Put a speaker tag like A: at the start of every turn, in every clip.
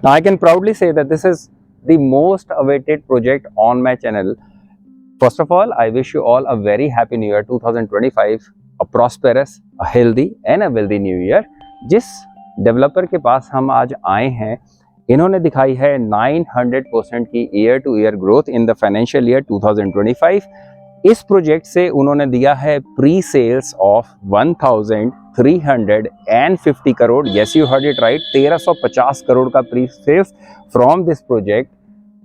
A: Now I can proudly say that this is the most awaited project on my channel. First of all, I wish you all a very happy new year 2025, a prosperous, a healthy and a wealthy new year. जिस developer के पास हम आज आए हैं, इन्होंने दिखाई है 900% की year to year growth in the financial year 2025। इस प्रोजेक्ट से उन्होंने दिया है pre sales of 1350 crore. Yes you heard it right, 1350 crore का pre sales from this project.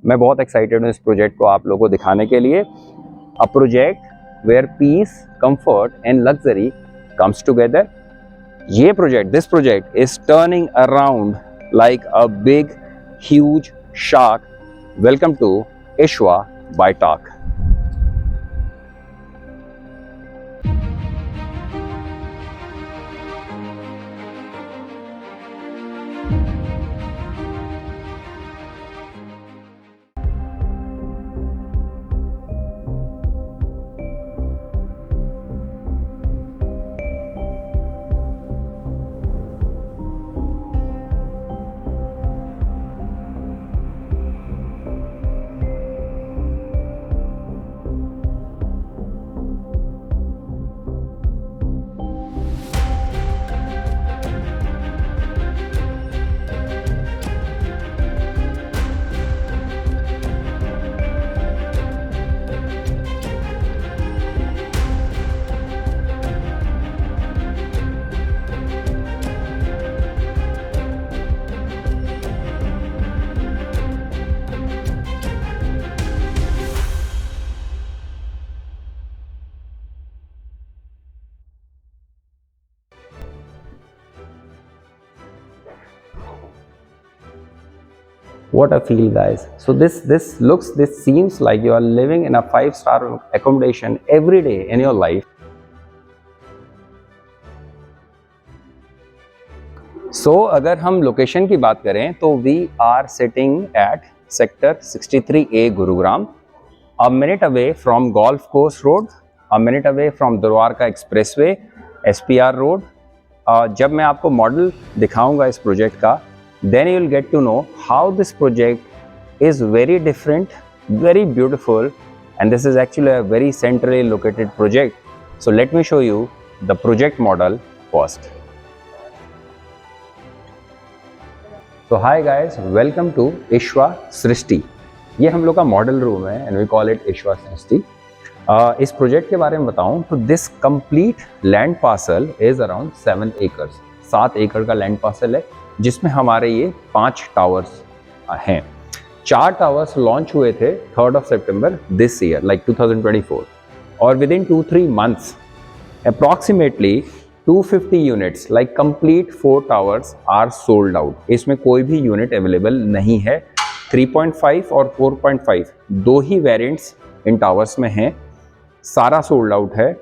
A: मैं बहुत एक्साइटेड हूँ इस प्रोजेक्ट को आप लोगों को दिखाने के लिए। A project where peace, comfort and luxury comes together. ये project, this project is turning around like a big huge shark. Welcome to Ishwa by Talk. What a feel, guys. So this seems like you are living in a 5-star accommodation every day in your life. So अगर हम location की बात करें तो we are sitting at sector 63A Gurugram, a minute away from Golf Course Road, a minute away from Dwarka expressway, SPR road. जब मैं आपको model दिखाऊंगा इस प्रोजेक्ट का, then you will get to know how this project is very different, very beautiful, and this is actually a very centrally located project. So let me show you the project model first. So hi guys, welcome to Ishwa Srishti. ये हम लोग का model room है and we call it Ishwa Srishti. इस project के बारे में बताऊं तो this complete land parcel is around 7 acres. 7 एकड़ का लैंड पार्सल है जिसमें हमारे ये 5 टावर्स हैं। 4 टावर्स लॉन्च हुए थे 3rd of September this year, like 2024, और within 2-3 months approximately 250 units, like complete 4 towers are sold out. इसमें कोई भी यूनिट अवेलेबल नहीं है। 3.5 और 4.5 दो ही वेरिएंट्स इन टावर्स में हैं, सारा सोल्ड आउट है।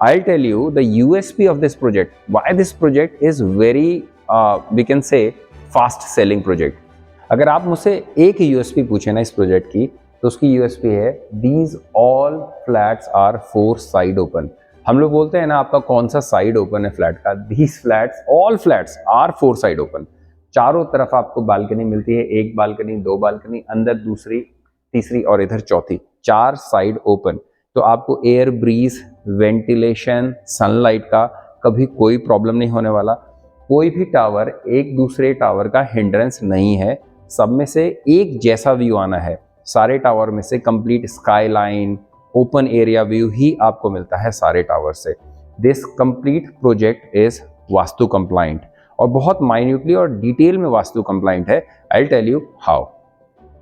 A: I'll tell you the USP of this project, why this project is very we can say fast selling project. अगर आप मुझसे एक USP पूछे ना इस प्रोजेक्ट की, तो उसकी USP है these all flats are 4 side open. हम लोग बोलते हैं ना आपका कौन सा साइड ओपन है फ्लैट का, these flats, all flats are 4 side open. चारों तरफ आपको बालकनी मिलती है, एक बालकनी, 2 बालकनी, अंदर दूसरी, तीसरी और इधर चौथी, 4 साइड ओपन। तो आपको एयर ब्रीज, वेंटिलेशन, सनलाइट का कभी कोई प्रॉब्लम नहीं होने वाला। कोई भी टावर एक दूसरे टावर का हिंड्रेंस नहीं है, सब में से एक जैसा व्यू आना है। सारे टावर में से complete skyline, open area view ही आपको मिलता है सारे टावर से। This complete project is vastu compliant, और बहुत माइन्यूटली और डिटेल में वास्तु कंप्लाइंट है। I will tell you how.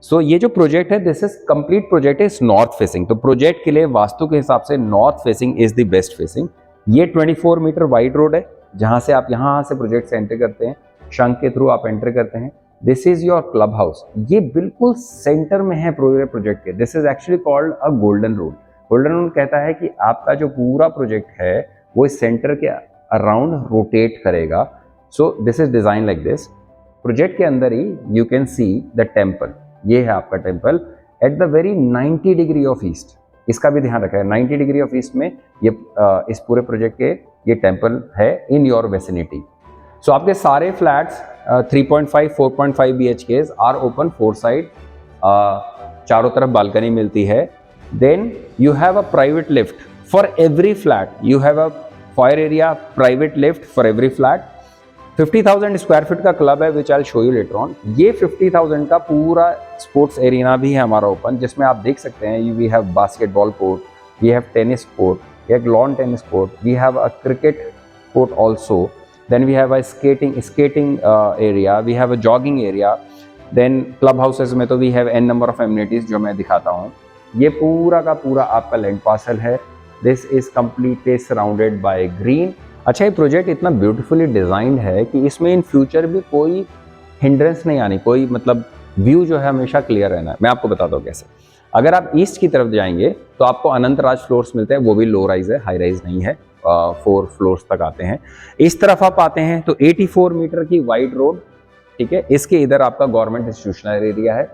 A: So ये जो प्रोजेक्ट है, this is complete project is north facing. तो प्रोजेक्ट के लिए वास्तु के हिसाब से north facing is the best facing. ये 24 मीटर वाइड रोड है, जहां से आप यहाँ से प्रोजेक्ट से एंटर करते हैं, शंख के थ्रू आप एंटर करते हैं। This is your club house, ये बिल्कुल सेंटर में है पूरे प्रोजेक्ट के। This is actually called a golden road. Golden road कहता है कि आपका जो पूरा प्रोजेक्ट है वो इस सेंटर के अराउंड रोटेट करेगा। So this is design like this. Project के अंदर ही you can see the temple, ये है आपका temple at the very 90 degree of east. इसका भी ध्यान रखा है, 90 डिग्री ऑफ ईस्ट में ये इस पूरे प्रोजेक्ट के ये टेम्पल है इन योर वेसिनिटी। सो आपके सारे flats 3.5 4.5 BHKs are open 4 side, चारों तरफ बालकनी मिलती है। Then you have a private lift for every flat, you have a fire area private lift for every flat. 50,000 square feet का club है which I will show you later on. ये 50,000 का पूरा sports arena भी है हमारा open, जिसमें आप देख सकते हैं we have basketball court, we have tennis court, we have lawn tennis court, we have a cricket court also, then we have a skating area, we have a jogging area. Then club houses में तो we have an number of amenities जो मैं दिखाता हूँ। ये पूरा का पूरा आपका लैंड पार्सल है। This is completely surrounded by green. अच्छा, ये प्रोजेक्ट इतना ब्यूटीफुली डिजाइंड है कि इसमें इन फ्यूचर भी कोई हिंड्रेंस नहीं आनी, कोई मतलब व्यू जो है हमेशा क्लियर रहना है। मैं आपको बताता हूँ कैसे। अगर आप ईस्ट की तरफ जाएंगे तो आपको अनंतराज फ्लोर्स मिलते हैं, वो भी लो राइज है, हाई राइज नहीं है, 4 फ्लोर्स तक आते हैं। इस तरफ आप आते हैं तो 84 मीटर की वाइड रोड, ठीक है, इसके इधर आपका गवर्नमेंट इंस्टीट्यूशनल एरिया है।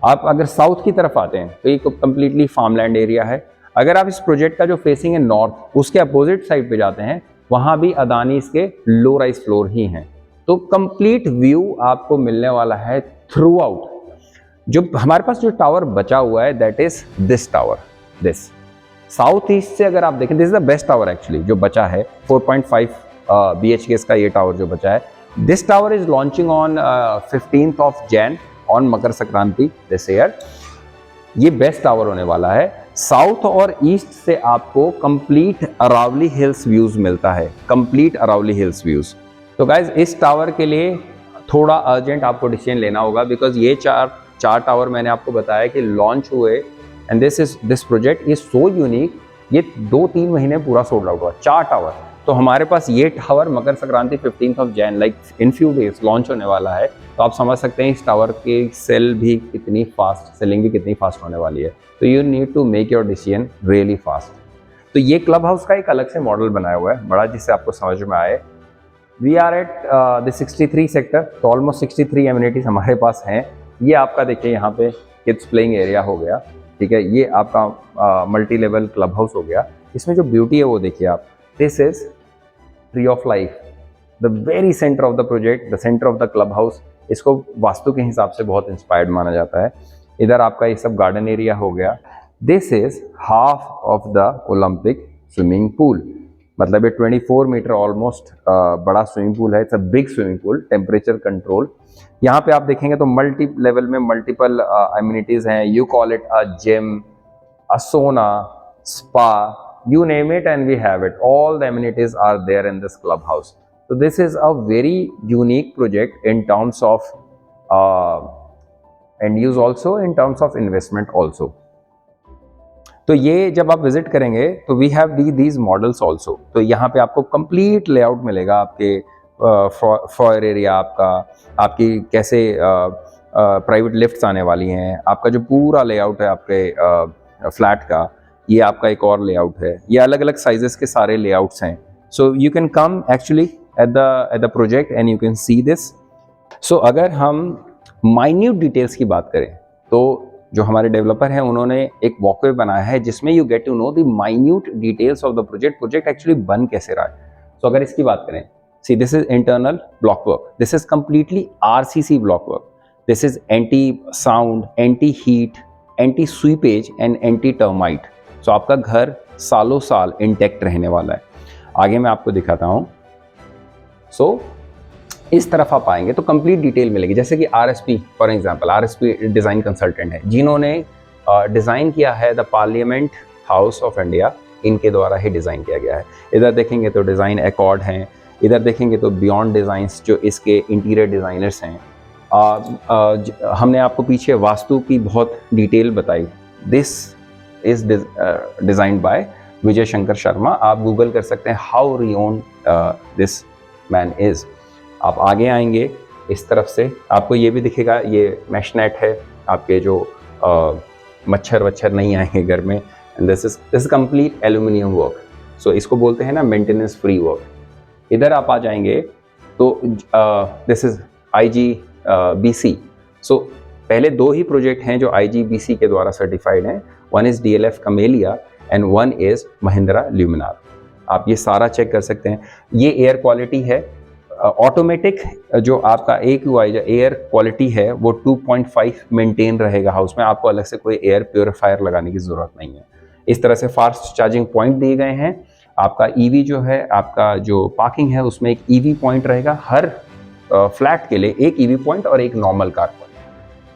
A: आप अगर साउथ की तरफ आते हैं तो ये कंप्लीटली फार्मलैंड एरिया है। अगर आप इस प्रोजेक्ट का जो फेसिंग है नॉर्थ, उसके अपोजिट साइड पे जाते हैं, वहां भी अदानी इसके लो राइज फ्लोर ही हैं। तो कंप्लीट व्यू आपको मिलने वाला है थ्रू आउट। जो हमारे पास जो टावर बचा हुआ है that is this tower, this south east से अगर आप देखें, this is the best tower actually जो बचा है। 4.5 BHK का ये टावर जो बचा है। This tower is launching on 15th of Jan on Makar Sankranti this year. ये बेस्ट टावर होने वाला है। साउथ और ईस्ट से आपको कंप्लीट अरावली हिल्स व्यूज मिलता है, कंप्लीट अरावली हिल्स व्यूज। तो गाइज इस टावर के लिए थोड़ा अर्जेंट आपको डिसीजन लेना होगा, बिकॉज ये चार टावर मैंने आपको बताया कि लॉन्च हुए, and this project is so unique. ये 2-3 महीने पूरा सोल्ड आउट हुआ, 4 टावर। तो हमारे पास ये tower Makar Sankranti 15th of Jan like in few days launch होने वाला है। तो आप समझ सकते हैं इस टावर की सेल भी कितनी फास्ट, सेलिंग भी कितनी फास्ट होने वाली है। तो you need to make your decision really fast. तो ये क्लब हाउस का एक अलग से मॉडल बनाया हुआ है बड़ा, जिससे आपको समझ में आए। We are at the 63 sector, तो ऑलमोस्ट 63 एमिनिटीज हमारे पास हैं। ये आपका देखिए यहाँ पे किड्स प्लेइंग एरिया हो गया, ठीक है, ये आपका मल्टी लेवल क्लब हाउस हो गया। इसमें जो ब्यूटी है वो देखिए आप, this is tree of life, the very centre of the project, the centre of the club house. इसको वास्तु के हिसाब से बहुत इंस्पायर्ड माना जाता है। इधर आपका ये सब गार्डन एरिया हो गया। This is half of the Olympic swimming pool, मतलब ये 24 मीटर ऑलमोस्ट बड़ा स्विमिंग पूल है। It's a big swimming pool, temperature control. यहाँ पे आप देखेंगे तो मल्टी लेवल में मल्टीपल एमिनिटीज हैं। You call it a gym, a sauna, spa, you name it and we have it. All the amenities are there in this clubhouse. So this is a very unique project in terms of end use also, in terms of investment also. तो ये जब आप visit करेंगे तो we have these models also. तो यहाँ पे आपको कंप्लीट लेआउट मिलेगा, आपके फॉयर एरिया आपका, आपकी कैसे प्राइवेट लिफ्ट्स आने वाली हैं, आपका जो पूरा लेआउट है आपके फ्लैट का, ये आपका एक और लेआउट है। ये अलग अलग साइजेस के सारे लेआउट्स हैं। So you can come actually at the project and you can see this. So अगर हम माइन्यूट डिटेल्स की बात करें तो जो हमारे डेवलपर हैं उन्होंने एक वॉकवे बनाया है जिसमें you get to know the minute details of the project actually बन कैसे रहा है। सो अगर इसकी बात करें, see this is internal block work, this is completely RCC block work, this is anti sound, anti heat, anti seepage and anti termite. So आपका घर सालों साल इंटैक्ट रहने वाला है। आगे मैं आपको दिखाता हूँ। सो इस तरफ आप आएंगे तो कंप्लीट डिटेल मिलेगी, जैसे कि RSP for example, RSP design consultant है जिन्होंने डिज़ाइन किया है the parliament house of India, इनके द्वारा ही डिज़ाइन किया गया है। इधर देखेंगे तो डिज़ाइन एकॉर्ड हैं, इधर देखेंगे तो बियॉन्ड डिज़ाइंस जो इसके इंटीरियर डिज़ाइनर्स हैं। हमने आपको पीछे वास्तु की बहुत डिटेल बताई। This is designed bye Vijay Shankar Sharma. आप गूगल कर सकते हैं how rayon this man is. आप आगे आएंगे इस तरफ से आपको ये भी दिखेगा, ये मैश नेट है, आपके जो मच्छर वच्छर नहीं आएंगे घर में। And this is complete aluminium work. So इसको बोलते हैं ना मेंटेनेंस फ्री वर्क। इधर आप आ जाएंगे तो दिस इज IGBC। सो पहले 2 ही प्रोजेक्ट हैं जो IGBC के द्वारा सर्टिफाइड हैं, one is DLF Camellia and one is Mahindra Luminare. आप ये सारा चेक कर सकते हैं। ये एयर क्वालिटी है, ऑटोमेटिक जो आपका AQI जो एयर क्वालिटी है वो 2.5 मेंटेन रहेगा हाउस में, आपको अलग से कोई एयर प्योरीफायर लगाने की ज़रूरत नहीं है। इस तरह से फास्ट चार्जिंग पॉइंट दिए गए हैं। आपका EV जो है, आपका जो पार्किंग है उसमें एक EV पॉइंट रहेगा, हर फ्लैट के लिए एक EV पॉइंट और एक नॉर्मल कार पॉइंट।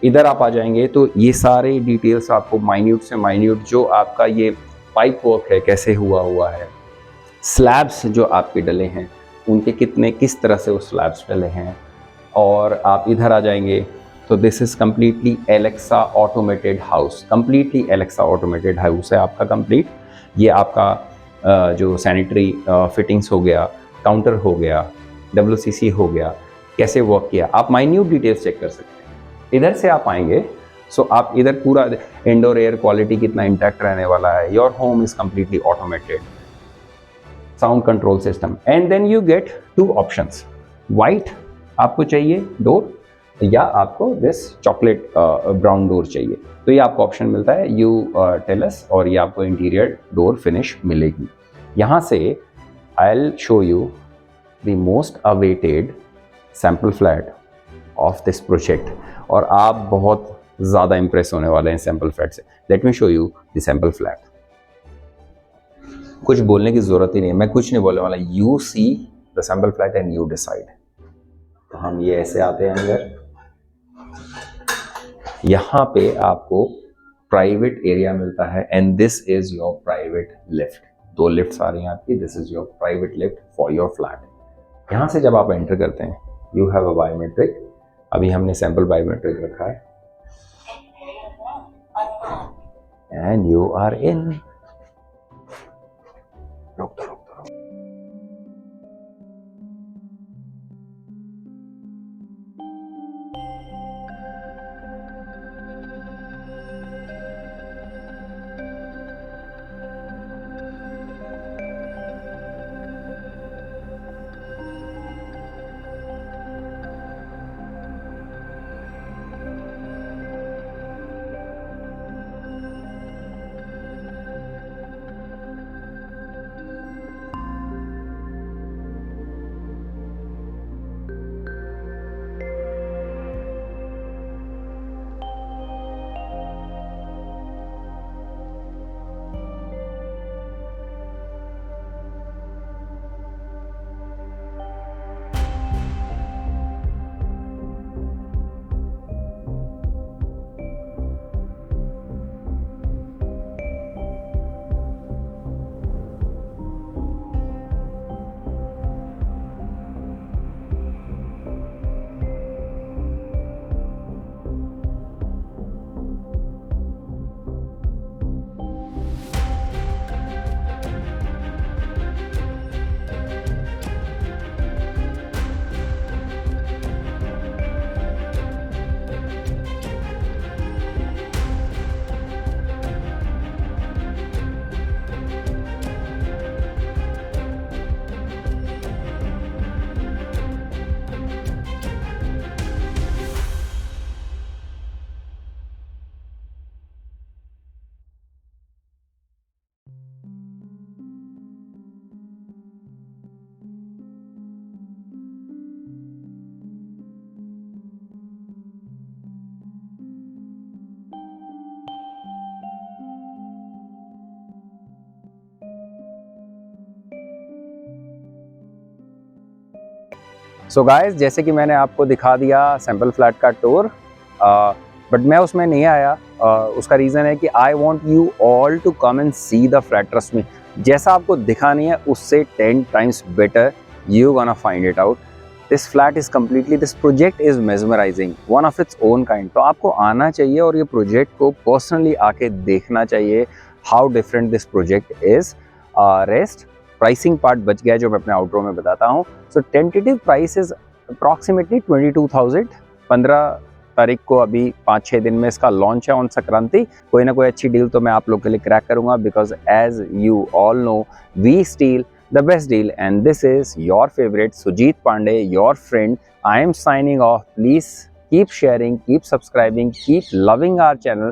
A: इधर आप आ जाएंगे तो ये सारे डिटेल्स आपको माइन्यूट से माइन्यूट जो आपका ये पाइप वर्क है कैसे हुआ है, स्लैब्स जो आपके डले हैं उनके किस तरह से वो स्लैब्स डले हैं। और आप इधर आ जाएंगे तो this is completely Alexa automated house, completely Alexa automated house है आपका कंप्लीट। ये आपका जो सैनिटरी फिटिंग्स हो गया, काउंटर हो गया, WCC हो गया, कैसे वर्क किया, आप माइन्यूट डिटेल्स चेक कर सकते हैं। इधर से आप आएंगे सो आप इधर पूरा इंडोर एयर क्वालिटी कितना इंटैक्ट रहने वाला है। Your home is completely automated, sound control system. And then you get 2 options, white आपको चाहिए डोर या आपको दिस चॉकलेट ब्राउन डोर चाहिए, तो ये आपको ऑप्शन मिलता है, यू टेल अस, और ये आपको इंटीरियर डोर फिनिश मिलेगी। यहाँ से आई will show you the most awaited sample flat of this project, और आप बहुत ज़्यादा इंप्रेस होने वाले हैं सैम्पल फ्लैट से। Let me show you the sample flat. कुछ बोलने की ज़रूरत ही नहीं है, मैं कुछ नहीं बोलने वाला, you see the sample flat and you decide. तो हम ये ऐसे आते हैं अंदर, यहाँ पे आपको प्राइवेट एरिया मिलता है and this is your private lift. 2 lifts आ रही हैं आपकी, this is your private lift for your flat. यहाँ से जब आप एंटर करते हैं यू हैव अ बायोमेट्रिक, अभी हमने सैम्पल बायोमेट्रिक रखा है एंड यू आर इन। रुक दो। सो गाइस, जैसे कि मैंने आपको दिखा दिया सैम्पल फ्लैट का टूर, बट मैं उसमें नहीं आया। उसका रीज़न है कि I want you all to come and see the flat. Trust me, जैसा आपको दिखा नहीं है उससे 10 times better you gonna find it out. This flat is completely, this project is mesmerising, one of its own kind. तो आपको आना चाहिए और ये प्रोजेक्ट को पर्सनली आके देखना चाहिए, how different this project is. Rest pricing part बच गया जो मैं अपने आउटरो में बताता हूँ। सो टेंटेटिव प्राइस इज अप्रॉक्सीमेटली 22,000। 15 तारीख को अभी 5-6 दिन में इसका लॉन्च है ऑन संक्रांति। कोई ना कोई अच्छी डील तो मैं आप लोग के लिए क्रैक करूंगा, because as you all know we steal the best deal and this is your favourite Sujeet Pandey, your friend. I am signing off. Please keep sharing, keep subscribing, keep loving our channel.